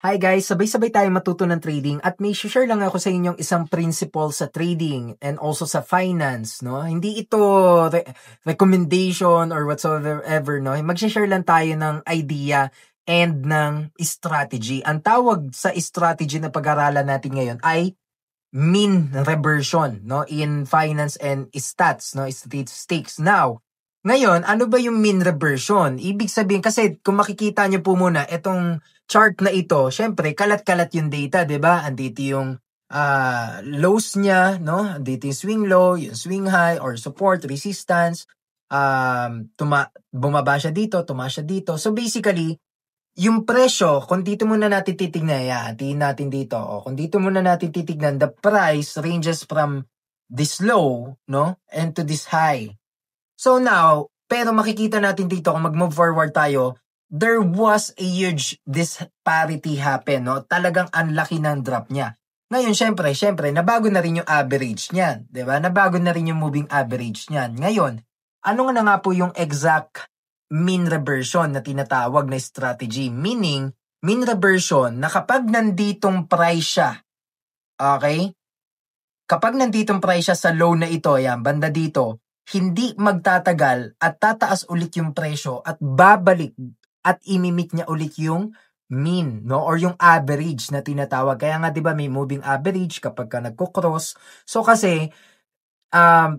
Hi guys, sabay-sabay tayo matuto ng trading at may share lang ako sa inyong isang principle sa trading and also sa finance, no? Hindi ito recommendation or whatsoever, no? Mag-share lang tayo ng idea and ng strategy. Ang tawag sa strategy na pag-aralan natin ngayon ay mean reversion, no? In finance and stats, no? Statistics. Now, ngayon, ano ba yung mean reversion? Ibig sabihin, kasi kung makikita nyo po muna, itong chart na ito, syempre, kalat-kalat yung data, di ba? Andito yung lows niya, no? Andito yung swing low, yung swing high, or support, resistance. Bumaba siya dito, tumaas siya dito. So basically, yung presyo, kung dito muna natin titignan, tingin natin dito. Kung dito muna natin titignan, the price ranges from this low, no? And to this high. So now, pero makikita natin dito kung mag-move forward tayo, there was a huge disparity happen, no? Talagang ang laki ng drop niya. Ngayon, syempre, nabago na rin yung average niyan, 'di ba? Nabago na rin yung moving average niyan. Ngayon, ano nga po yung exact mean reversion na tinatawag na strategy? Meaning, mean reversion na kapag nanditong price siya, okay? Kapag nanditong price siya sa low na ito, banda dito, hindi magtatagal at tataas ulit yung presyo at babalik at imimit niya ulit yung mean, no? Or yung average na tinatawag. Kaya nga 'di ba may moving average kapag ka nagko-cross. So kasi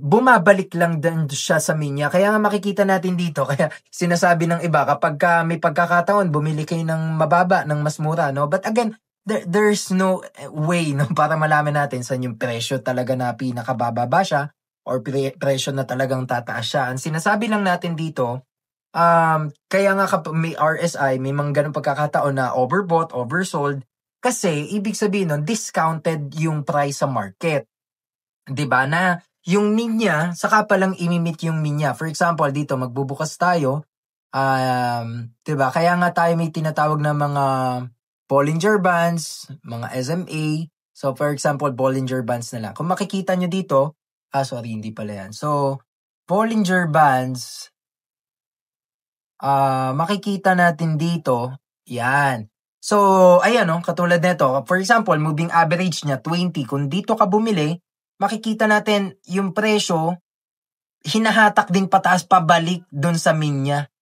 bumabalik lang din siya sa mean niya. Kaya nga makikita natin dito, kaya sinasabi ng iba kapag ka may pagkakataon bumili kayo ng mababa, ng mas mura, no? But again, there's no way, no, para malaman natin saan yung presyo talaga na pinakabababa siya or presyo na talagang tataas siya. Ang sinasabi lang natin dito, kaya nga kapag may RSI, may mga ganung pagkakataon na overbought, oversold, kasi ibig sabihin nun, discounted yung price sa market. 'Di ba? Na yung mean niya, saka pa lang imimit yung mean niya. For example, dito magbubukas tayo, 'di ba? Kaya nga tayo may tinatawag na mga Bollinger Bands, mga SMA. So for example, Bollinger Bands na lang. Kung makikita nyo dito, sorry, hindi pala yan. So, Bollinger Bands, makikita natin dito, yan. So, ayan, no, katulad nito. For example, moving average niya, 20. Kung dito ka bumili, makikita natin yung presyo, hinahatak din pataas pabalik dun sa mean niya.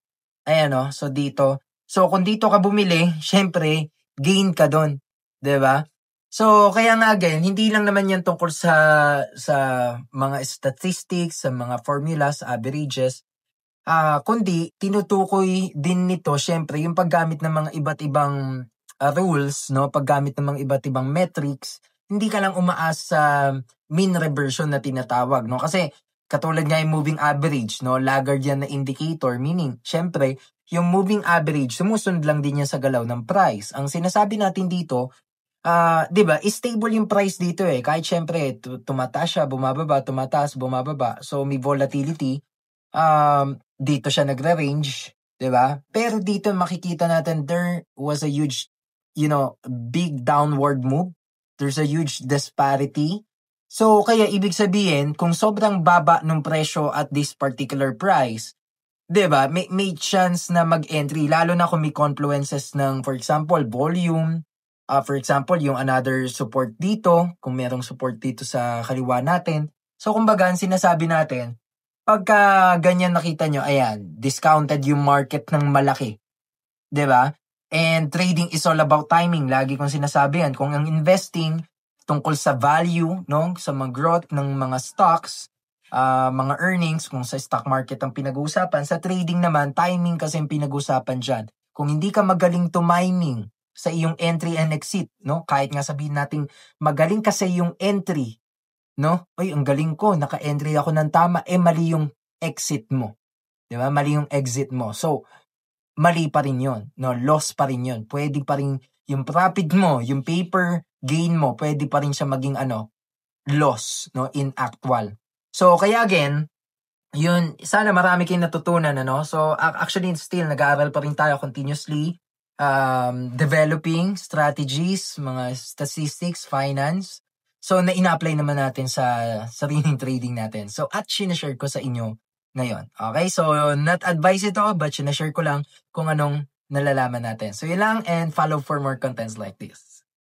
Ayan, no, so dito. So, kung dito ka bumili, syempre, gain ka dun. 'Di ba? So, kaya nga again, hindi lang naman yan tungkol sa mga statistics, sa mga formulas, averages, kundi tinutukoy din nito, syempre, yung paggamit ng mga iba't ibang rules, no? Paggamit ng mga iba't ibang metrics, hindi ka lang umaas sa mean reversion na tinatawag, no? Kasi, katulad nga yung moving average, no? Laggard yan na indicator, meaning, syempre, yung moving average, sumusunod lang din yan sa galaw ng price. Ang sinasabi natin dito, 'di ba? Stable yung price dito eh. Kahit syempre tumataas siya, bumababa, tumataas, bumababa. So may volatility. Dito siya nagre-range, 'di ba? Pero dito makikita natin there was a huge, big downward move. There's a huge disparity. So kaya ibig sabihin, kung sobrang baba ng presyo at this particular price, 'di ba? May chance na mag-entry lalo na kung may confluences ng, for example, volume. For example, yung another support dito, kung merong support dito sa kaliwa natin. So, kumbaga, ang sinasabi natin, pagka ganyan nakita nyo, ayan, discounted yung market ng malaki. 'Di ba? And trading is all about timing. Lagi kong sinasabi yan. Kung ang investing tungkol sa value, no, sa mga growth ng mga stocks, mga earnings, kung sa stock market ang pinag-uusapan, sa trading naman, timing kasi ang pinag-uusapan dyan. Kung hindi ka magaling to mining sa iyong entry and exit, no? Kahit nga sabihin natin magaling kasi yung entry, no? Ay, ang galing ko, naka-entry ako ng tama, mali yung exit mo. 'Di ba? Mali yung exit mo. So, mali pa rin 'yon, no? Loss pa rin 'yon. Pwede pa rin yung profit mo, yung paper gain mo, pwede pa rin siya maging loss, no, in actual. So, kaya again, yun, sana marami kayong natutunan, ano? So, actually, still, nag-aaral pa rin tayo continuously. Developing strategies, mga statistics, finance. So, ina-apply naman natin sa sariling trading natin. So, at sinashare ko sa inyo ngayon. Okay? So, not advice ito, but sinashare ko lang kung anong nalalaman natin. So yun lang and follow for more contents like this.